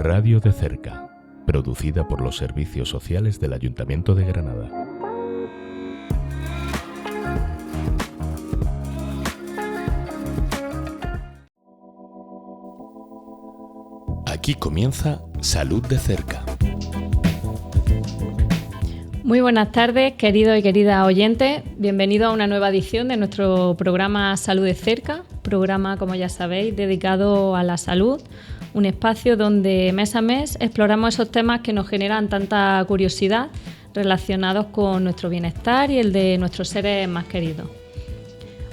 Radio de Cerca, producida por los Servicios Sociales del Ayuntamiento de Granada. Aquí comienza Salud de Cerca. Muy buenas tardes, queridos y queridas oyentes. Bienvenidos a una nueva edición de nuestro programa Salud de Cerca, programa, como ya sabéis, dedicado a la salud, un espacio donde mes a mes exploramos esos temas que nos generan tanta curiosidad relacionados con nuestro bienestar y el de nuestros seres más queridos.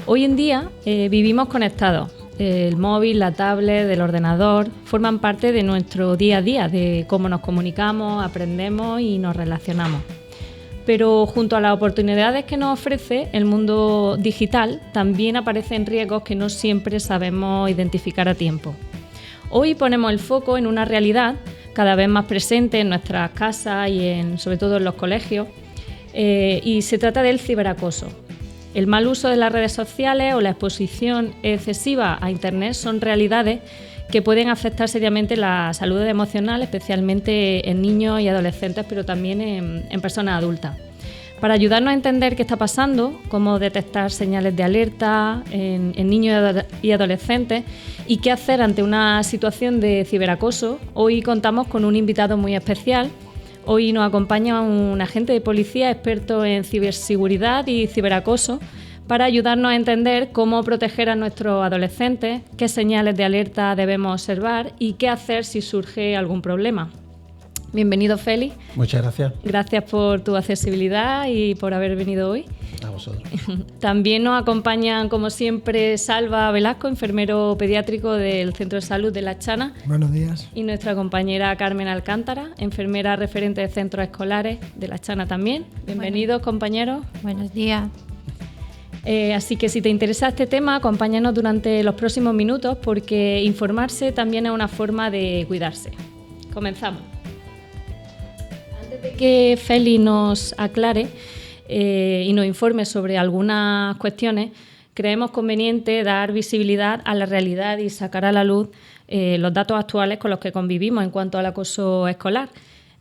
Hoy en día vivimos conectados. El móvil, la tablet, el ordenador forman parte de nuestro día a día, de cómo nos comunicamos, aprendemos y nos relacionamos. Pero junto a las oportunidades que nos ofrece el mundo digital, también aparecen riesgos que no siempre sabemos identificar a tiempo. Hoy ponemos el foco en una realidad cada vez más presente en nuestras casas y sobre todo en los colegios, y se trata del ciberacoso. El mal uso de las redes sociales o la exposición excesiva a Internet son realidades que pueden afectar seriamente la salud emocional, especialmente en niños y adolescentes, pero también en personas adultas. Para ayudarnos a entender qué está pasando, cómo detectar señales de alerta en niños y adolescentes y qué hacer ante una situación de ciberacoso, hoy contamos con un invitado muy especial. Hoy nos acompaña un agente de policía experto en ciberseguridad y ciberacoso para ayudarnos a entender cómo proteger a nuestros adolescentes, qué señales de alerta debemos observar y qué hacer si surge algún problema. Bienvenido, Félix. Muchas gracias. Gracias por tu accesibilidad y por haber venido hoy. A vosotros. También nos acompañan, como siempre, Salva Velasco, enfermero pediátrico del Centro de Salud de La Chana. Buenos días. Y nuestra compañera Carmen Alcántara, enfermera referente de centros escolares de La Chana también. Bienvenidos, compañeros. Buenos días. Así que si te interesa este tema, acompáñanos durante los próximos minutos porque informarse también es una forma de cuidarse. Comenzamos. Antes de que Félix nos aclare y nos informe sobre algunas cuestiones, creemos conveniente dar visibilidad a la realidad y sacar a la luz los datos actuales con los que convivimos en cuanto al acoso escolar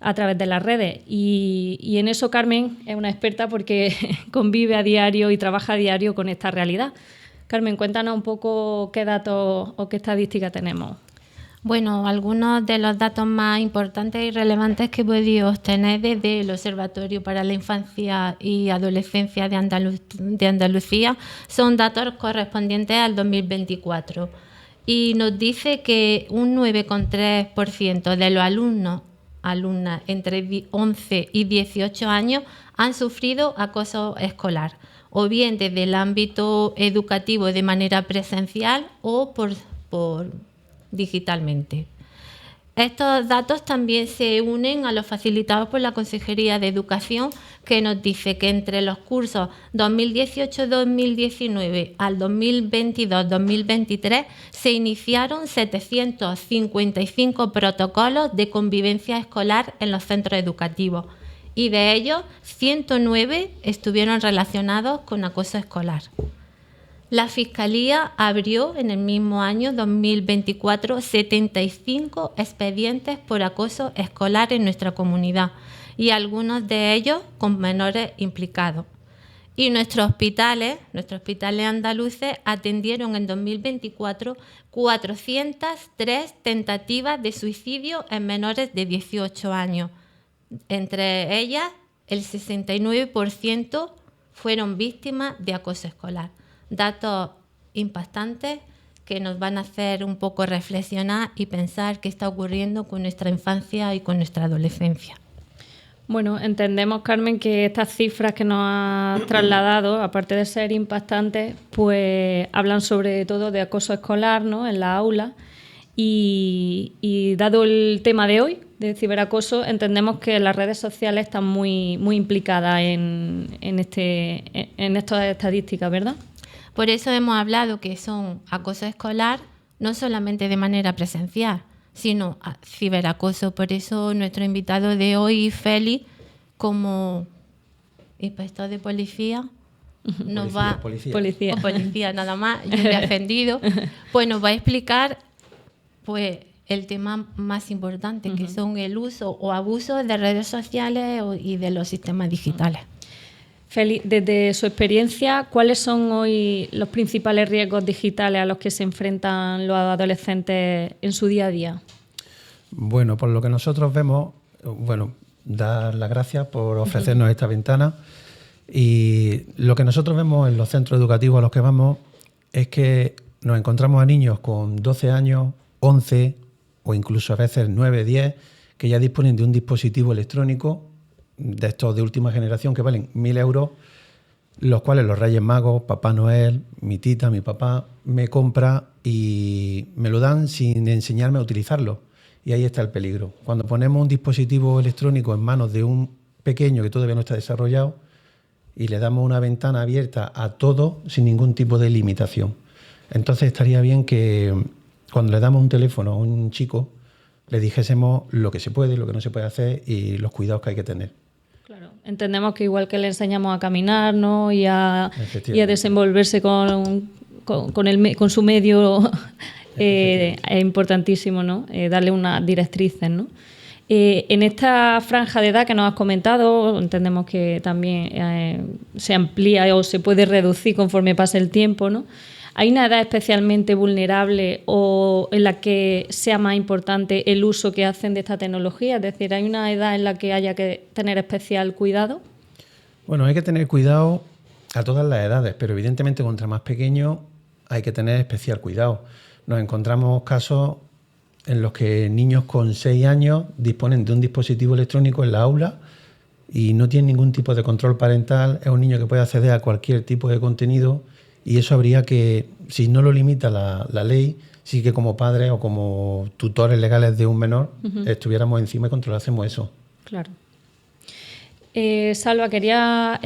a través de las redes. Y en eso Carmen es una experta porque convive a diario y trabaja a diario con esta realidad. Carmen, cuéntanos un poco qué datos o qué estadísticas tenemos. Bueno, algunos de los datos más importantes y relevantes que he podido obtener desde el Observatorio para la Infancia y Adolescencia de Andalucía son datos correspondientes al 2024 y nos dice que un 9,3% de los alumnas entre 11 y 18 años han sufrido acoso escolar, o bien desde el ámbito educativo de manera presencial o por digitalmente. Estos datos también se unen a los facilitados por la Consejería de Educación, que nos dice que entre los cursos 2018-2019 al 2022-2023 se iniciaron 755 protocolos de convivencia escolar en los centros educativos y de ellos 109 estuvieron relacionados con acoso escolar. La Fiscalía abrió en el mismo año 2024 75 expedientes por acoso escolar en nuestra comunidad y algunos de ellos con menores implicados. Y nuestros hospitales andaluces atendieron en 2024 403 tentativas de suicidio en menores de 18 años. Entre ellas, el 69% fueron víctimas de acoso escolar. Datos impactantes que nos van a hacer un poco reflexionar y pensar qué está ocurriendo con nuestra infancia y con nuestra adolescencia. Bueno, entendemos, Carmen, que estas cifras que nos has trasladado, aparte de ser impactantes, pues hablan sobre todo de acoso escolar, ¿no?, en la aula. Y dado el tema de hoy, de ciberacoso, entendemos que las redes sociales están muy implicadas en estas estadísticas, ¿verdad? Por eso hemos hablado que son acoso escolar, no solamente de manera presencial, sino ciberacoso. Por eso nuestro invitado de hoy, Félix, como inspector de policía, policía nada más, yo me he ofendido, pues nos va a explicar pues el tema más importante, que son el uso o abuso de redes sociales y de los sistemas digitales. Feli, desde su experiencia, ¿cuáles son hoy los principales riesgos digitales a los que se enfrentan los adolescentes en su día a día? Bueno, por lo que nosotros vemos, dar las gracias por ofrecernos esta ventana, y lo que nosotros vemos en los centros educativos a los que vamos es que nos encontramos a niños con 12 años, 11 o incluso a veces 9, 10, que ya disponen de un dispositivo electrónico de estos de última generación que valen 1.000 euros, los cuales los Reyes Magos, Papá Noel, mi tita, mi papá, me compra y me lo dan sin enseñarme a utilizarlo. Y ahí está el peligro. Cuando ponemos un dispositivo electrónico en manos de un pequeño que todavía no está desarrollado y le damos una ventana abierta a todo sin ningún tipo de limitación. Entonces estaría bien que cuando le damos un teléfono a un chico le dijésemos lo que se puede, lo que no se puede hacer y los cuidados que hay que tener. Claro, entendemos que igual que le enseñamos a caminar, ¿no? y a desenvolverse con su medio, es importantísimo, ¿no? Darle unas directrices, ¿no? En esta franja de edad que nos has comentado, entendemos que también se amplía o se puede reducir conforme pase el tiempo, ¿no? ¿Hay una edad especialmente vulnerable o en la que sea más importante el uso que hacen de esta tecnología? Es decir, ¿hay una edad en la que haya que tener especial cuidado? Bueno, hay que tener cuidado a todas las edades, pero evidentemente contra más pequeños hay que tener especial cuidado. Nos encontramos casos en los que niños con 6 años disponen de un dispositivo electrónico en la aula y no tienen ningún tipo de control parental. Es un niño que puede acceder a cualquier tipo de contenido. Y eso habría que, si no lo limita la ley, sí que como padres o como tutores legales de un menor estuviéramos encima y controlásemos eso. Claro. Salva, quería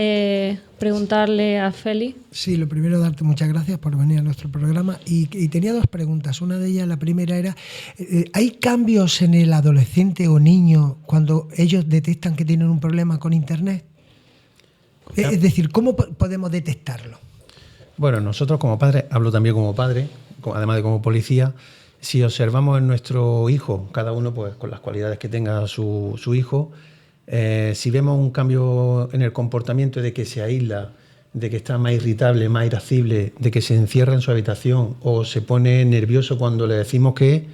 preguntarle a Feli. Sí, lo primero, darte muchas gracias por venir a nuestro programa. Y tenía 2 preguntas. Una de ellas, la primera era, ¿hay cambios en el adolescente o niño cuando ellos detectan que tienen un problema con Internet? Es decir, ¿cómo podemos detectarlo? Bueno, nosotros como padres, hablo también como padre, además de como policía, si observamos en nuestro hijo, cada uno pues con las cualidades que tenga su hijo, si vemos un cambio en el comportamiento de que se aísla, de que está más irritable, más irascible, de que se encierra en su habitación o se pone nervioso cuando le decimos que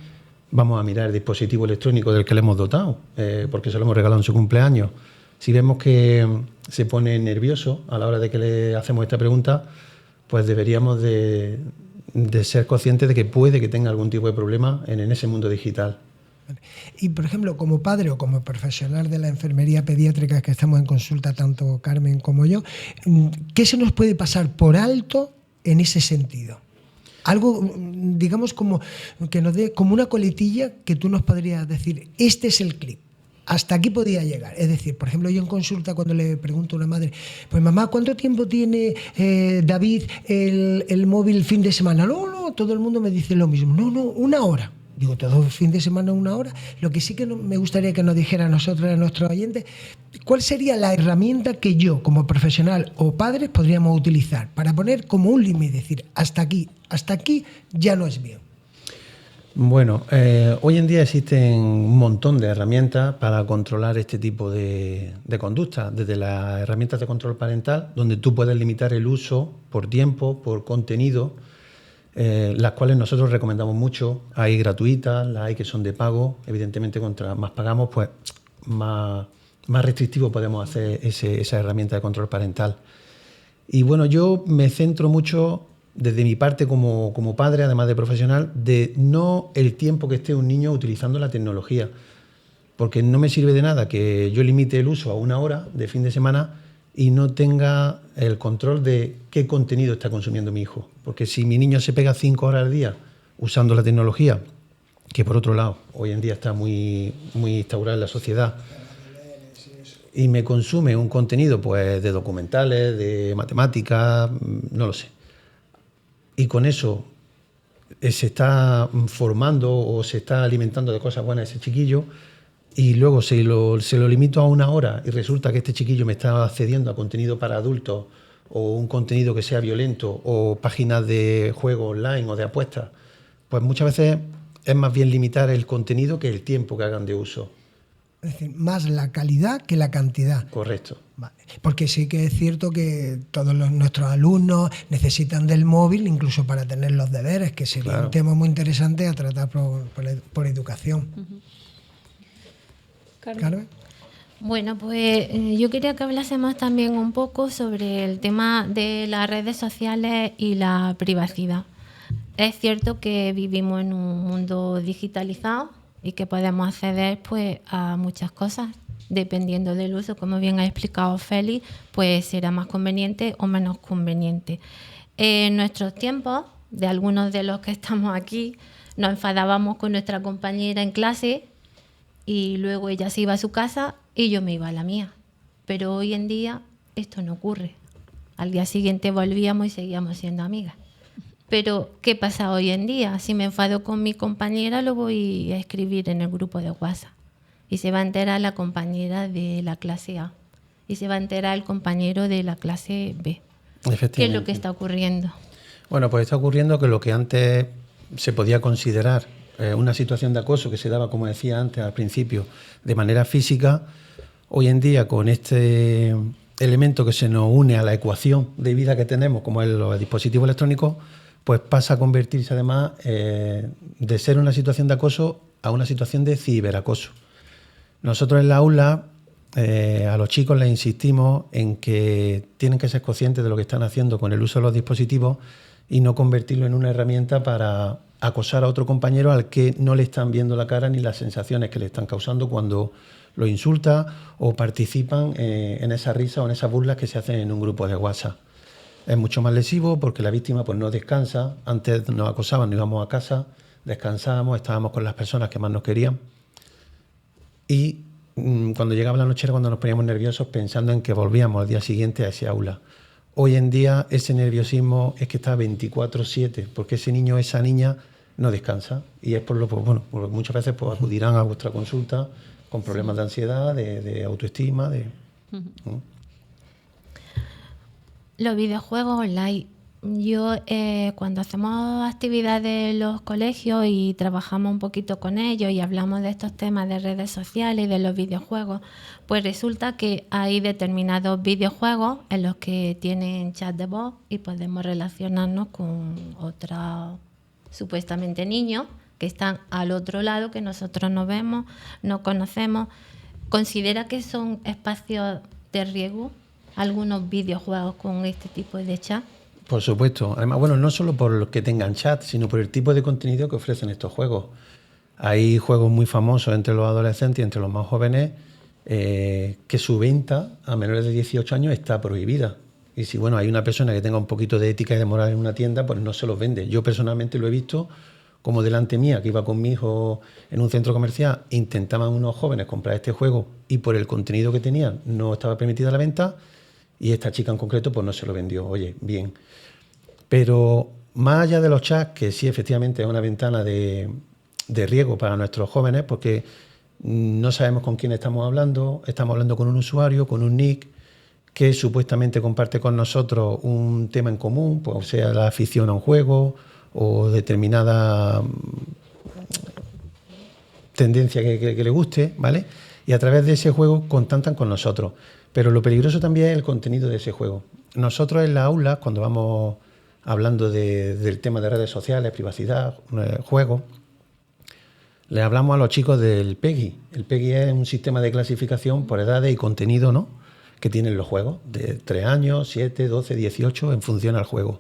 vamos a mirar el dispositivo electrónico del que le hemos dotado, porque se lo hemos regalado en su cumpleaños. Si vemos que se pone nervioso a la hora de que le hacemos esta pregunta, pues deberíamos de ser conscientes de que puede que tenga algún tipo de problema en ese mundo digital. Y, por ejemplo, como padre o como profesional de la enfermería pediátrica que estamos en consulta, tanto Carmen como yo, ¿qué se nos puede pasar por alto en ese sentido? Algo, digamos, como que nos dé como una coletilla que tú nos podrías decir, este es el clip. Hasta aquí podía llegar. Es decir, por ejemplo, yo en consulta cuando le pregunto a una madre, pues mamá, ¿cuánto tiempo tiene David el móvil fin de semana? No, todo el mundo me dice lo mismo. No, 1 hora. Digo, todo el fin de semana 1 hora. Lo que sí que me gustaría que nos dijera a nosotros, a nuestros oyentes, ¿cuál sería la herramienta que yo, como profesional o padres, podríamos utilizar para poner como un límite, decir, hasta aquí ya no es bien? Bueno, hoy en día existen un montón de herramientas para controlar este tipo de conducta, desde las herramientas de control parental, donde tú puedes limitar el uso por tiempo, por contenido, las cuales nosotros recomendamos mucho. Hay gratuitas, las hay que son de pago. Evidentemente, contra más pagamos, pues más restrictivo podemos hacer esa herramienta de control parental. Y bueno, yo me centro mucho desde mi parte como padre, además de profesional, de no el tiempo que esté un niño utilizando la tecnología. Porque no me sirve de nada que yo limite el uso a 1 hora de fin de semana y no tenga el control de qué contenido está consumiendo mi hijo. Porque si mi niño se pega 5 horas al día usando la tecnología, que por otro lado hoy en día está muy instaurada en la sociedad, y me consume un contenido pues de documentales, de matemáticas, no lo sé, y con eso se está formando o se está alimentando de cosas buenas ese chiquillo, y luego se lo limito a 1 hora y resulta que este chiquillo me está accediendo a contenido para adultos o un contenido que sea violento o páginas de juego online o de apuestas, pues muchas veces es más bien limitar el contenido que el tiempo que hagan de uso. Es decir, más la calidad que la cantidad. Correcto. Vale. Porque sí que es cierto que todos nuestros alumnos necesitan del móvil, incluso para tener los deberes, que sería un tema muy interesante a tratar por educación. Carmen. Bueno, pues yo quería que hablásemos también un poco sobre el tema de las redes sociales y la privacidad. Es cierto que vivimos en un mundo digitalizado y que podemos acceder pues a muchas cosas. Dependiendo del uso, como bien ha explicado Félix, pues será más conveniente o menos conveniente. En nuestros tiempos, de algunos de los que estamos aquí, nos enfadábamos con nuestra compañera en clase y luego ella se iba a su casa y yo me iba a la mía. Pero hoy en día esto no ocurre. Al día siguiente volvíamos y seguíamos siendo amigas. Pero, ¿qué pasa hoy en día? Si me enfado con mi compañera, lo voy a escribir en el grupo de WhatsApp. Y se va a enterar la compañera de la clase A. Y se va a enterar el compañero de la clase B. ¿Qué es lo que está ocurriendo? Bueno, pues está ocurriendo que lo que antes se podía considerar una situación de acoso que se daba, como decía antes al principio, de manera física, hoy en día con este elemento que se nos une a la ecuación de vida que tenemos, como es los dispositivos electrónicos, pues pasa a convertirse además de ser una situación de acoso a una situación de ciberacoso. Nosotros en la aula a los chicos les insistimos en que tienen que ser conscientes de lo que están haciendo con el uso de los dispositivos y no convertirlo en una herramienta para acosar a otro compañero al que no le están viendo la cara ni las sensaciones que le están causando cuando lo insulta o participan en esa risa o en esas burlas que se hacen en un grupo de WhatsApp. Es mucho más lesivo porque la víctima pues no descansa. Antes nos acosaban, nos íbamos a casa, descansábamos, estábamos con las personas que más nos querían. Y cuando llegaba la noche era cuando nos poníamos nerviosos pensando en que volvíamos al día siguiente a ese aula. Hoy en día ese nerviosismo es que está 24/7, porque ese niño o esa niña no descansa. Y es por lo que muchas veces pues, acudirán a vuestra consulta con problemas de ansiedad, de autoestima. Los videojuegos online. Yo cuando hacemos actividades en los colegios y trabajamos un poquito con ellos y hablamos de estos temas de redes sociales y de los videojuegos, pues resulta que hay determinados videojuegos en los que tienen chat de voz y podemos relacionarnos con otros supuestamente niños que están al otro lado, que nosotros no vemos, no conocemos. ¿Considera que son espacios de riesgo algunos videojuegos con este tipo de chat? Por supuesto. Además, bueno, no solo por los que tengan chat, sino por el tipo de contenido que ofrecen estos juegos. Hay juegos muy famosos entre los adolescentes y entre los más jóvenes que su venta a menores de 18 años está prohibida. Y si bueno, hay una persona que tenga un poquito de ética y de moral en una tienda, pues no se los vende. Yo personalmente lo he visto como delante mía, que iba con mi hijo en un centro comercial, intentaban unos jóvenes comprar este juego y por el contenido que tenían no estaba permitida la venta y esta chica en concreto pues no se lo vendió. Oye, bien. Pero más allá de los chats, que sí efectivamente es una ventana de riesgo para nuestros jóvenes, porque no sabemos con quién estamos hablando con un usuario, con un nick, que supuestamente comparte con nosotros un tema en común, pues sea la afición a un juego o determinada tendencia que le guste, ¿vale? Y a través de ese juego contactan con nosotros. Pero lo peligroso también es el contenido de ese juego. Nosotros en las aulas, cuando vamos hablando del tema de redes sociales, privacidad, juegos, le hablamos a los chicos del PEGI. El PEGI es un sistema de clasificación por edades y contenido, ¿no?, que tienen los juegos, de 3 años, 7, 12, 18, en función al juego.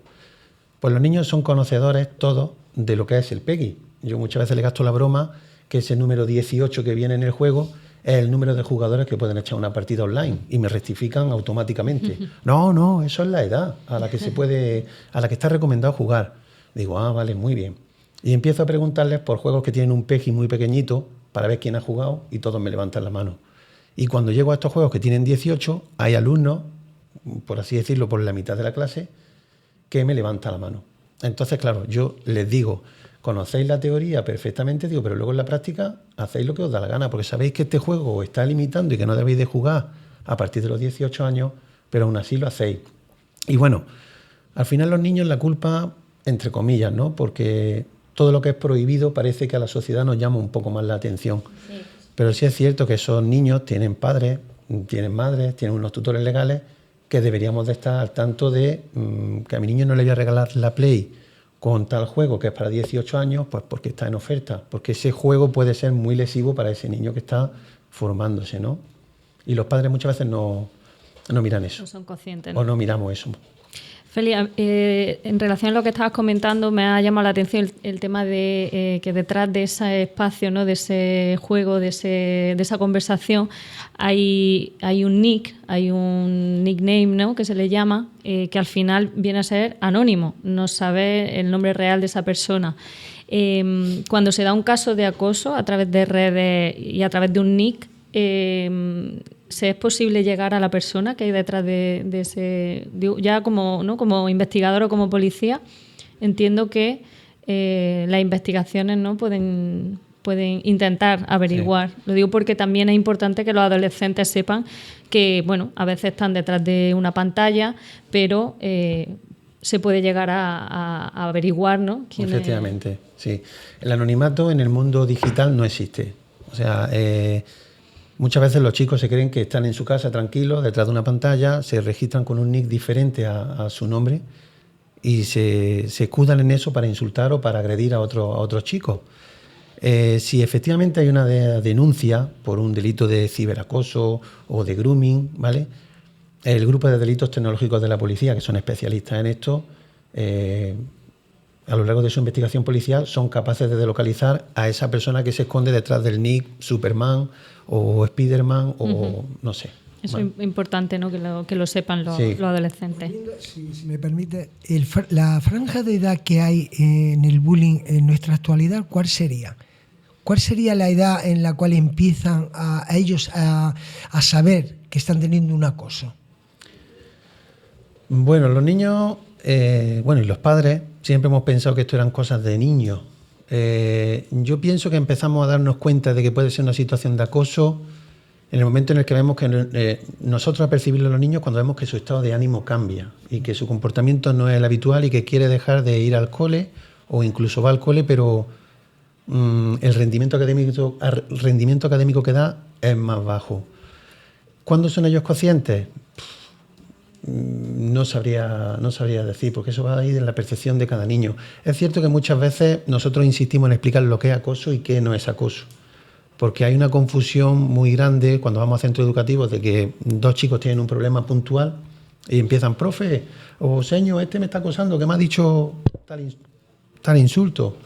Pues los niños son conocedores todos de lo que es el PEGI. Yo muchas veces le gasto la broma que ese número 18 que viene en el juego es el número de jugadores que pueden echar una partida online y me rectifican automáticamente. No, eso es la edad a la que está recomendado jugar. Digo, vale, muy bien. Y empiezo a preguntarles por juegos que tienen un PEGI muy pequeñito para ver quién ha jugado y todos me levantan la mano. Y cuando llego a estos juegos que tienen 18, hay alumnos, por así decirlo, por la mitad de la clase, que me levantan la mano. Entonces, claro, yo les digo, conocéis la teoría perfectamente, digo, pero luego en la práctica hacéis lo que os da la gana, porque sabéis que este juego os está limitando y que no debéis de jugar a partir de los 18 años, pero aún así lo hacéis. Y bueno, al final los niños la culpa, entre comillas, ¿no?, porque todo lo que es prohibido parece que a la sociedad nos llama un poco más la atención. Sí. Pero sí es cierto que esos niños tienen padres, tienen madres, tienen unos tutores legales que deberíamos de estar al tanto de que a mi niño no le voy a regalar la Play con tal juego que es para 18 años, pues porque está en oferta, porque ese juego puede ser muy lesivo para ese niño que está formándose, ¿no? Y los padres muchas veces no miran eso. No son conscientes, ¿no? O no miramos eso. Feli, en relación a lo que estabas comentando, me ha llamado la atención el tema de que detrás de ese espacio, ¿no? De ese juego, de esa conversación, hay un nick, hay un nickname, ¿no? Que se le llama, que al final viene a ser anónimo, no sabe el nombre real de esa persona. Cuando se da un caso de acoso a través de redes y a través de un nick, ¿se es posible llegar a la persona que hay detrás de ese? Ya como investigador o como policía, entiendo que las investigaciones, ¿no? pueden intentar averiguar. Sí. Lo digo porque también es importante que los adolescentes sepan que, bueno, a veces están detrás de una pantalla, pero se puede llegar a averiguar, ¿no? Efectivamente, sí. El anonimato en el mundo digital no existe. O sea, muchas veces los chicos se creen que están en su casa tranquilos, detrás de una pantalla, se registran con un nick diferente a su nombre y se escudan en eso para insultar o para agredir a otros chicos. Si efectivamente hay una denuncia por un delito de ciberacoso o de grooming, ¿vale? El grupo de delitos tecnológicos de la policía, que son especialistas en esto, a lo largo de su investigación policial son capaces de localizar a esa persona que se esconde detrás del nick Superman o Spiderman o no sé. Eso es importante, ¿no? Que lo sepan los adolescentes. Si me permite, la franja de edad que hay en el bullying en nuestra actualidad, ¿cuál sería? ¿Cuál sería la edad en la cual empiezan a ellos a saber que están teniendo un acoso? Bueno, los niños, y los padres, siempre hemos pensado que esto eran cosas de niños. Yo pienso que empezamos a darnos cuenta de que puede ser una situación de acoso en el momento en el que vemos que nosotros a percibirlo a los niños cuando vemos que su estado de ánimo cambia y que su comportamiento no es el habitual y que quiere dejar de ir al cole o incluso va al cole, pero el rendimiento académico que da es más bajo. ¿Cuándo son ellos conscientes? No sabría decir, porque eso va a ir en la percepción de cada niño. Es cierto que muchas veces nosotros insistimos en explicar lo que es acoso y qué no es acoso, porque hay una confusión muy grande cuando vamos a centros educativos de que dos chicos tienen un problema puntual y empiezan, profe, o señor, este me está acosando, que me ha dicho tal insulto.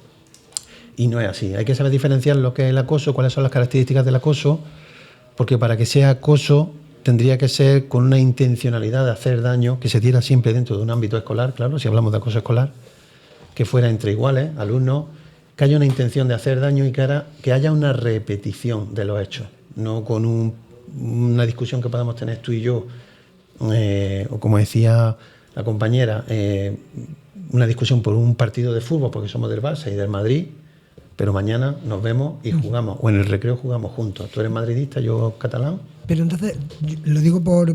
Y no es así. Hay que saber diferenciar lo que es el acoso, cuáles son las características del acoso, porque para que sea acoso tendría que ser con una intencionalidad de hacer daño, que se diera siempre dentro de un ámbito escolar, claro, si hablamos de acoso escolar, que fuera entre iguales, alumnos, que haya una intención de hacer daño y que haya una repetición de los hechos, no con una discusión que podamos tener tú y yo, o como decía la compañera, una discusión por un partido de fútbol, porque somos del Barça y del Madrid, pero mañana nos vemos y jugamos, o en el recreo jugamos juntos. Tú eres madridista, yo catalán. Pero entonces, lo digo por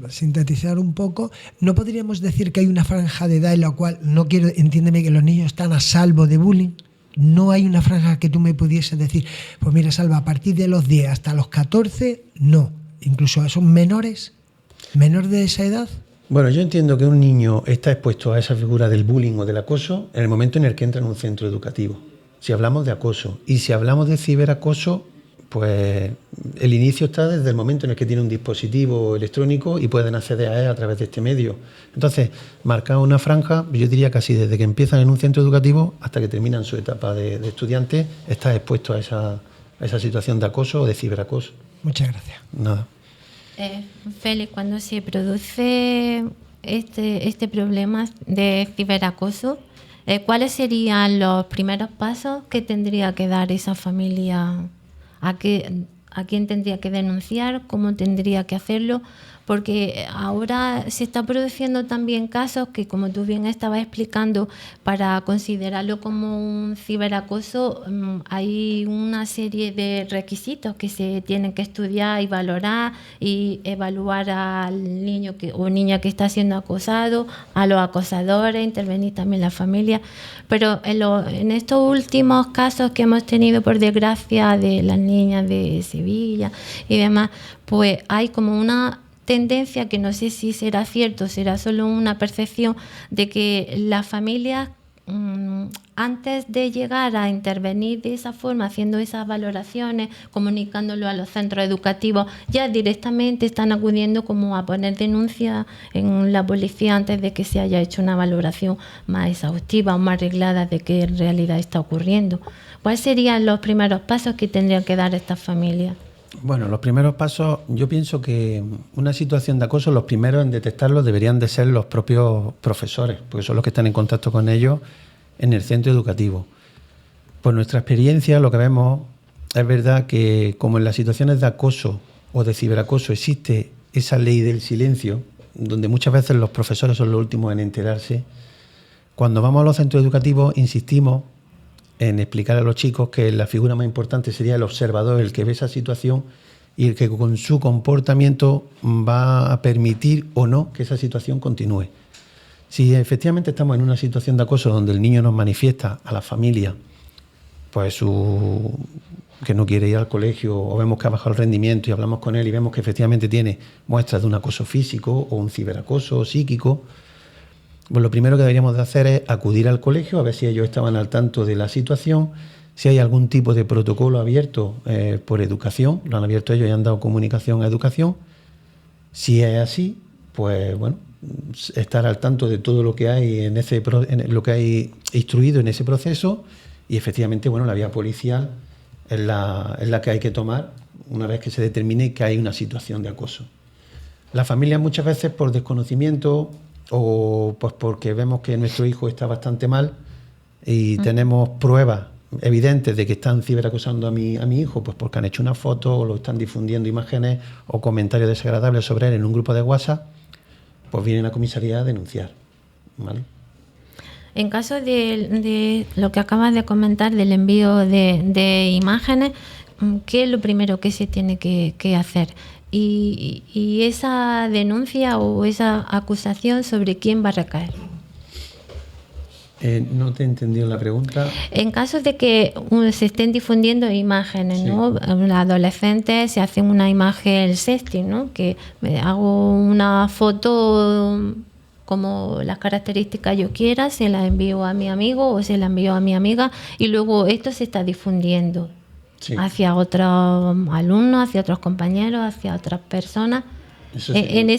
sintetizar un poco, ¿no podríamos decir que hay una franja de edad en la cual, entiéndeme, que los niños están a salvo de bullying? ¿No hay una franja que tú me pudieses decir, pues mira, Salva, a partir de los 10 hasta los 14, no? Incluso son menores de esa edad. Bueno, yo entiendo que un niño está expuesto a esa figura del bullying o del acoso en el momento en el que entra en un centro educativo. Si hablamos de acoso y si hablamos de ciberacoso, pues el inicio está desde el momento en el que tiene un dispositivo electrónico y pueden acceder a él a través de este medio. Entonces, marcar una franja, yo diría casi desde que empiezan en un centro educativo hasta que terminan su etapa de estudiante, está expuesto a esa situación de acoso o de ciberacoso. Muchas gracias. Nada. Félix, cuando se produce este problema de ciberacoso, ¿cuáles serían los primeros pasos que tendría que dar esa familia? ¿A a quién tendría que denunciar, cómo tendría que hacerlo, porque ahora se está produciendo también casos que, como tú bien estabas explicando, para considerarlo como un ciberacoso hay una serie de requisitos que se tienen que estudiar y valorar y evaluar al niño o niña que está siendo acosado, a los acosadores, intervenir también la familia. Pero en estos últimos casos que hemos tenido, por desgracia, de las niñas de Sevilla y demás, pues hay como una tendencia, que no sé si será cierto, será solo una percepción, de que las familias, antes de llegar a intervenir de esa forma, haciendo esas valoraciones, comunicándolo a los centros educativos, ya directamente están acudiendo como a poner denuncia en la policía antes de que se haya hecho una valoración más exhaustiva o más arreglada de qué en realidad está ocurriendo. ¿Cuáles serían los primeros pasos que tendrían que dar estas familias? Bueno, los primeros pasos, yo pienso que una situación de acoso, los primeros en detectarlo deberían de ser los propios profesores, porque son los que están en contacto con ellos en el centro educativo. Por nuestra experiencia, lo que vemos es verdad que, como en las situaciones de acoso o de ciberacoso existe esa ley del silencio, donde muchas veces los profesores son los últimos en enterarse, cuando vamos a los centros educativos insistimos en explicar a los chicos que la figura más importante sería el observador, el que ve esa situación y el que con su comportamiento va a permitir o no que esa situación continúe. Si efectivamente estamos en una situación de acoso donde el niño nos manifiesta a la familia pues que no quiere ir al colegio, o vemos que ha bajado el rendimiento y hablamos con él y vemos que efectivamente tiene muestras de un acoso físico o un ciberacoso psíquico, pues lo primero que deberíamos de hacer es acudir al colegio a ver si ellos estaban al tanto de la situación, si hay algún tipo de protocolo abierto por educación, lo han abierto ellos y han dado comunicación a educación. Si es así, pues bueno, estar al tanto de todo lo que hay lo que hay instruido en ese proceso, y efectivamente, bueno, la vía policial es la que hay que tomar una vez que se determine que hay una situación de acoso. Las familias muchas veces, por desconocimiento o pues porque vemos que nuestro hijo está bastante mal y tenemos pruebas evidentes de que están ciberacosando a mi hijo, pues porque han hecho una foto o lo están difundiendo imágenes o comentarios desagradables sobre él en un grupo de WhatsApp, pues vienen a comisaría a denunciar, ¿vale? En caso de lo que acabas de comentar del envío de imágenes, ¿qué es lo primero que se tiene que hacer? Y esa denuncia o esa acusación, ¿sobre quién va a recaer? No te he entendido la pregunta. En caso de que se estén difundiendo imágenes, sí, ¿no? Los adolescentes se hacen una imagen sexting, ¿no? Que hago una foto como las características yo quiera, se la envío a mi amigo o se la envío a mi amiga, y luego esto se está difundiendo, sí, hacia otros alumnos, hacia otros compañeros, hacia otras personas. Sí. En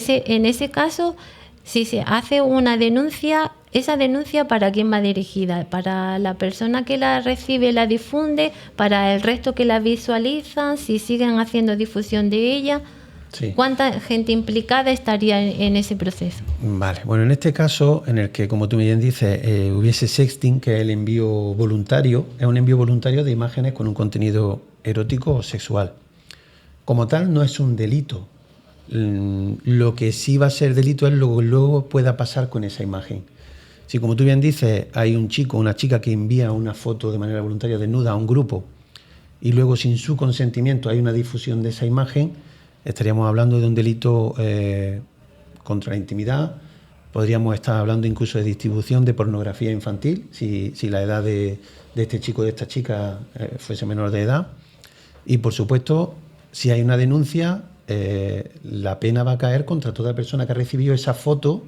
ese caso, si se hace una denuncia, ¿esa denuncia para quién va dirigida? ¿Para la persona que la recibe, la difunde? ¿Para el resto que la visualizan? ¿Si siguen haciendo difusión de ella? Sí. ¿Cuánta gente implicada estaría en ese proceso? Vale, bueno, en este caso, en el que, como tú bien dices, hubiese sexting, que es el envío voluntario, es un envío voluntario de imágenes con un contenido erótico o sexual. Como tal, no es un delito. Lo que sí va a ser delito es lo que luego pueda pasar con esa imagen. Si, como tú bien dices, hay un chico o una chica que envía una foto de manera voluntaria desnuda a un grupo y luego sin su consentimiento hay una difusión de esa imagen, estaríamos hablando de un delito contra la intimidad. Podríamos estar hablando incluso de distribución de pornografía infantil, si la edad de este chico o de esta chica fuese menor de edad. Y, por supuesto, si hay una denuncia, la pena va a caer contra toda persona que ha recibido esa foto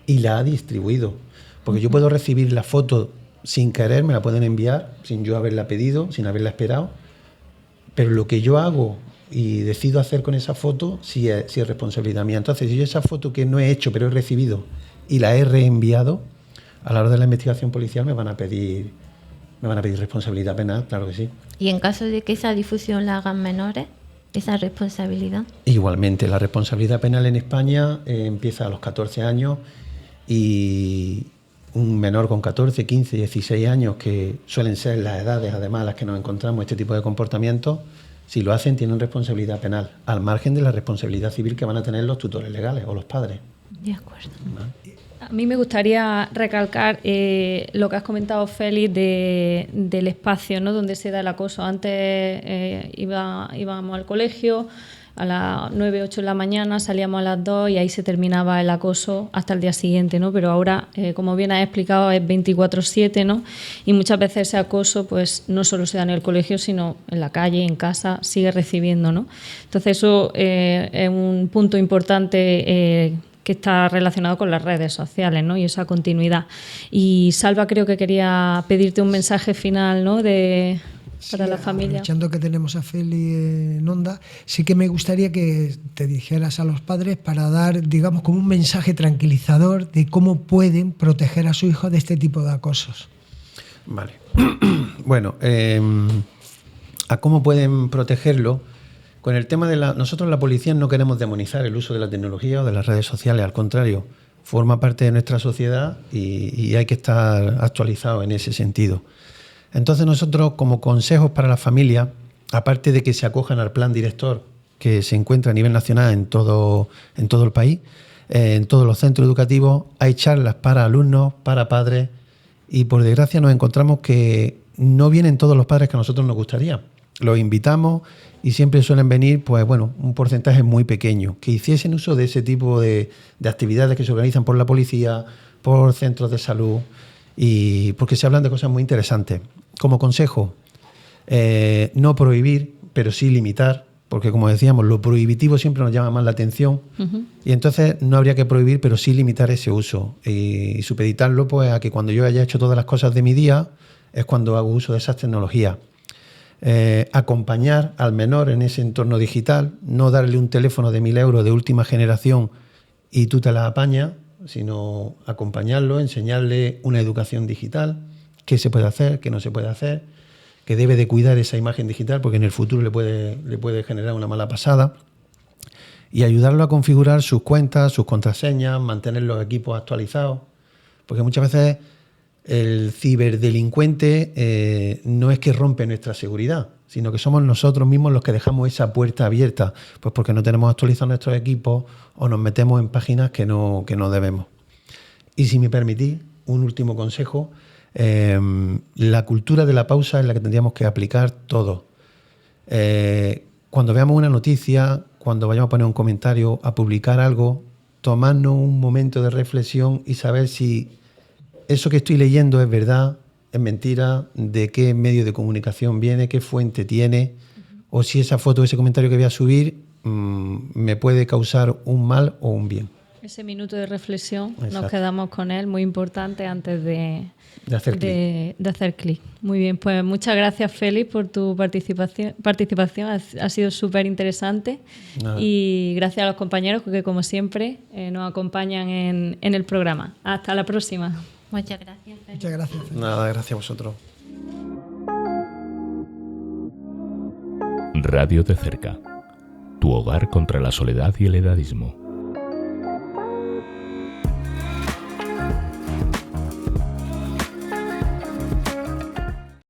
y la ha distribuido. Porque yo puedo recibir la foto sin querer, me la pueden enviar, sin yo haberla pedido, sin haberla esperado, pero lo que yo hago y decido hacer con esa foto sí es responsabilidad mía. Entonces, si yo esa foto que no he hecho pero he recibido y la he reenviado, a la hora de la investigación policial me van a pedir responsabilidad penal, claro que sí. ¿Y en caso de que esa difusión la hagan menores, esa responsabilidad? Igualmente, la responsabilidad penal en España empieza a los 14 años y un menor con 14, 15, 16 años, que suelen ser las edades además las que nos encontramos este tipo de comportamientos, Si lo hacen, tienen responsabilidad penal, al margen de la responsabilidad civil que van a tener los tutores legales o los padres. De acuerdo. ¿Vale? A mí me gustaría recalcar lo que has comentado, Félix, del espacio, ¿no?, donde se da el acoso. Antes íbamos al colegio a las 9, 8 de la mañana, salíamos a las 2 y ahí se terminaba el acoso hasta el día siguiente, ¿no? Pero ahora, como bien has explicado, es 24/7, ¿no? Y muchas veces ese acoso pues no solo se da en el colegio, sino en la calle, en casa, sigue recibiendo, ¿no? Entonces eso es un punto importante que está relacionado con las redes sociales, ¿no?, y esa continuidad. Y Salva, creo que quería pedirte un mensaje final, ¿no?, para la familia. Aprovechando que tenemos a Feli en onda, sí que me gustaría que te dijeras a los padres para dar, digamos, como un mensaje tranquilizador de cómo pueden proteger a su hijo de este tipo de acosos. Vale. Bueno, ¿a cómo pueden protegerlo? Con el tema de nosotros, la policía, no queremos demonizar el uso de la tecnología o de las redes sociales, al contrario, forma parte de nuestra sociedad y hay que estar actualizado en ese sentido. Entonces nosotros, como consejos para la familia, aparte de que se acojan al plan director que se encuentra a nivel nacional en todo el país, en todos los centros educativos, hay charlas para alumnos, para padres, y por desgracia nos encontramos que no vienen todos los padres que a nosotros nos gustaría. Los invitamos y siempre suelen venir, pues bueno, un porcentaje muy pequeño, que hiciesen uso de ese tipo de actividades que se organizan por la policía, por centros de salud, y porque se hablan de cosas muy interesantes. Como consejo, no prohibir, pero sí limitar, porque como decíamos, lo prohibitivo siempre nos llama más la atención, y entonces no habría que prohibir, pero sí limitar ese uso y supeditarlo pues a que cuando yo haya hecho todas las cosas de mi día es cuando hago uso de esas tecnologías. Acompañar al menor en ese entorno digital, no darle un teléfono de 1.000 euros de última generación y tú te la apañas, sino acompañarlo, enseñarle una educación digital, qué se puede hacer, qué no se puede hacer, que debe de cuidar esa imagen digital porque en el futuro le puede generar una mala pasada, y ayudarlo a configurar sus cuentas, sus contraseñas, mantener los equipos actualizados, porque muchas veces el ciberdelincuente no es que rompe nuestra seguridad, sino que somos nosotros mismos los que dejamos esa puerta abierta, pues porque no tenemos actualizados nuestros equipos o nos metemos en páginas que no debemos. Y si me permitís, un último consejo, la cultura de la pausa es la que tendríamos que aplicar todos. Cuando veamos una noticia, cuando vayamos a poner un comentario, a publicar algo, tomarnos un momento de reflexión y saber si eso que estoy leyendo es verdad, es mentira, de qué medio de comunicación viene, qué fuente tiene, o si esa foto, ese comentario que voy a subir me puede causar un mal o un bien. Ese minuto de reflexión, Exacto. Nos quedamos con él, muy importante antes de hacer clic. Muy bien, pues muchas gracias, Félix, por tu participación. Ha sido súper interesante. Y gracias a los compañeros que, como siempre, nos acompañan en el programa. Hasta la próxima. Muchas gracias, Félix. Muchas gracias. Nada, gracias a vosotros. Radio de Cerca, tu hogar contra la soledad y el edadismo.